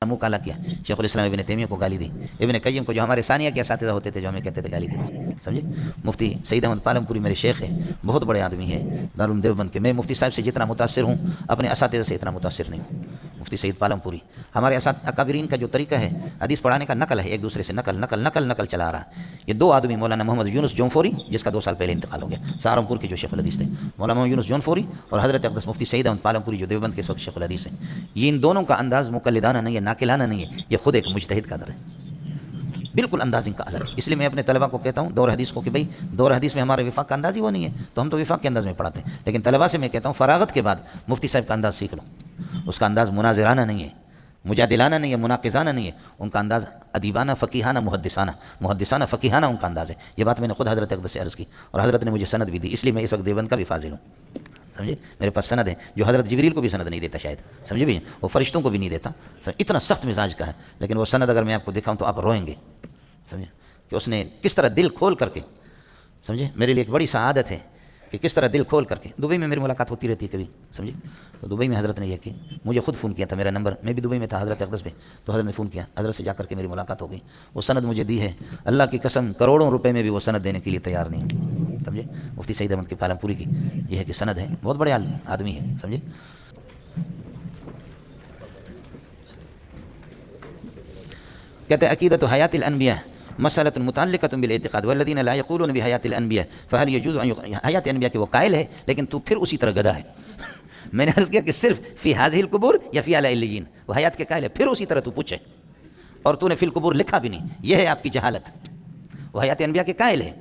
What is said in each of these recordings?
منہ کالا کیا، شیخ الاسلام ابن تیمیہ کو گالی دی، ابن قیم کو جو ہمارے ثانیہ کے اساتذہ ہوتے تھے جو ہمیں کہتے تھے گالی دی، سمجھے. مفتی سعید احمد پالم پوری میرے شیخ ہیں، بہت بڑے آدمی ہیں دارالعلوم دیوبند کے. میں مفتی صاحب سے جتنا متاثر ہوں اپنے اساتذہ سے اتنا متاثر نہیں ہوں. مفتی سعید پالم پوری ہمارے اکابرین کا جو طریقہ ہے حدیث پڑھانے کا نقل ہے، ایک دوسرے سے نقل چلا آ رہا ہے. یہ دو آدمی مولانا محمد یونس جونفوری جس کا 2 سال پہلے انتقال ہو گیا، سہارنپور کے جو شیخ الحدیث تھے، مولانا محمد یونس جونفوری اور حضرت اقدس مفتی سعید احمد پالم پوری جو دیوبند کے اس وقت شیخ الحدیث ہیں. یہ ان دونوں کا انداز مقلدانہ نہیں ہے، ناقلانہ نہیں ہے، یہ خود ایک مجتہد کا در ہے، بالکل انداز ان کا الگ ہے. اس لیے میں اپنے طلبہ کو کہتا ہوں دور حدیث کو کہ بھئی دور حدیث میں ہمارے وفاق کا انداز ہی وہ نہیں ہے، تو ہم تو وفاق کے انداز میں پڑھاتے ہیں. لیکن طلبہ سے میں کہتا ہوں فراغت کے بعد مفتی صاحب کا انداز سیکھ لو. اس کا انداز مناظرانہ نہیں ہے، مجادلانہ نہیں ہے، مناقضانہ نہیں ہے. ان کا انداز ادیبانہ، فقیہانہ، محدثانہ فقیہانہ ان کا انداز ہے. یہ بات میں نے خود حضرت اقدس سے عرض کی اور حضرت نے مجھے سند بھی دی، اس لیے میں اس وقت دیوبند کا بھی فاضل ہوں. سمجھے، میرے پاس سند ہے جو حضرت جبریل کو بھی سند نہیں دیتا شاید، سمجھے بھی، وہ فرشتوں کو بھی نہیں دیتا. اتنا سخت مزاج کا ہے، لیکن وہ سند اگر میں آپ کو دکھاؤں تو آپ روئیں گے. سمجھے کہ اس نے کس طرح دل کھول کر کے، سمجھے، میرے لیے ایک بڑی سعادت ہے کہ کس طرح دل کھول کر کے. دبئی میں میری ملاقات ہوتی رہتی ہے کبھی، سمجھے. تو دبئی میں حضرت نے یہ کہ مجھے خود فون کیا تھا، میرا نمبر، میں بھی دبئی میں تھا حضرت اقدس پہ، تو حضرت نے فون کیا، حضرت سے جا کر کے میری ملاقات ہو گئی. وہ سند مجھے دی ہے، اللہ کی قسم کروڑوں روپے میں بھی وہ سند دینے کے لیے تیار نہیں ہوں. سمجھے، مفتی سعید احمد کے پالم پوری کی یہ ہے کہ سند ہے، بہت بڑے آدمی ہے. سمجھے. کہتے ہیں عقیدۃ حیات الانبیاء مسألۃ متعلقۃ بالاعتقاد والذین لا یقولون بحیات الانبیاء فهل يجوز ان حیات انبیاء کے وہ قائل ہے لیکن تو پھر اسی طرح گدھا ہے. میں نے عرض کیا کہ صرف فی هذه القبور یا فی علی علیین، وہ حیات کے قائل ہے، پھر اسی طرح تو پوچھے، اور تو نے فی القبور لکھا بھی نہیں. یہ ہے آپ کی جہالت. وہ حیات انبیاء کے قائل ہے،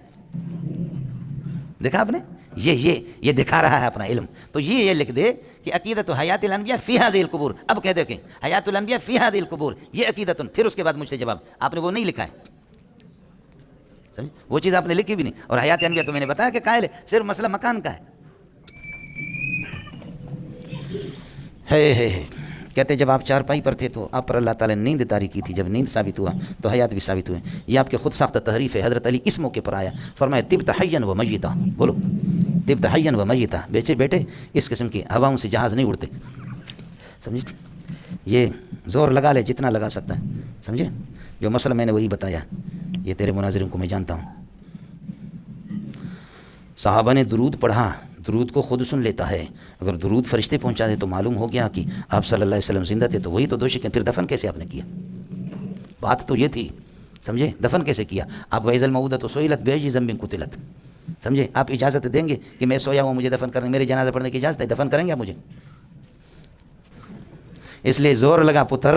دیکھا آپ نے، یہ دکھا رہا ہے اپنا علم. تو یہ لکھ دے کہ عقیدۃ حیات الانبیاء فی هذه القبور. اب کہہ دے کہ حیات الانبیاء فی هذه القبور یہ عقیدۃ، پھر اس کے بعد مجھ سے جواب. آپ نے وہ نہیں لکھا ہے، وہ چیز آپ نے لکھی بھی نہیں. اور حیات انبیاء تو میں نے بتایا کہ قائل ہے، صرف مسئلہ مکان کا ہے. کہتے جب آپ چارپائی پر تھے تو آپ پر اللہ تعالیٰ نے نیند طاری کی تھی، جب نیند ثابت ہوا تو حیات بھی ثابت ہوئے. یہ آپ کے خود ساختہ تحریف ہے. حضرت علی اس موقع پر آیا، فرمایا طبت حیا و میتا. بولو طبت حیا و میتا. بیٹے اس قسم کی ہواؤں سے جہاز نہیں اڑتے. سمجھے، یہ زور لگا لے جتنا لگا سکتا ہے. سمجھے، جو مسئلہ میں نے وہی بتایا. یہ تیرے مناظرین کو میں جانتا ہوں. صحابہ نے درود پڑھا، درود کو خود سن لیتا ہے. اگر درود فرشتے پہنچا دے تو معلوم ہو گیا کہ آپ صلی اللہ علیہ وسلم زندہ تھے، تو وہی تو دوشی. پھر دفن کیسے آپ نے کیا؟ بات تو یہ تھی. سمجھے، دفن کیسے کیا آپ؟ وَإِذَا الْمَوْءُودَةُ سُئِلَتْ بِأَيِّ ذَنبٍ قُتِلَتْ. سمجھے، آپ اجازت دیں گے کہ میں سویا ہوں مجھے دفن کرنے، میرے جنازہ پڑھنے کی اجازت ہے؟ دفن کریں گے آپ مجھے؟ اس لیے زور لگا پتر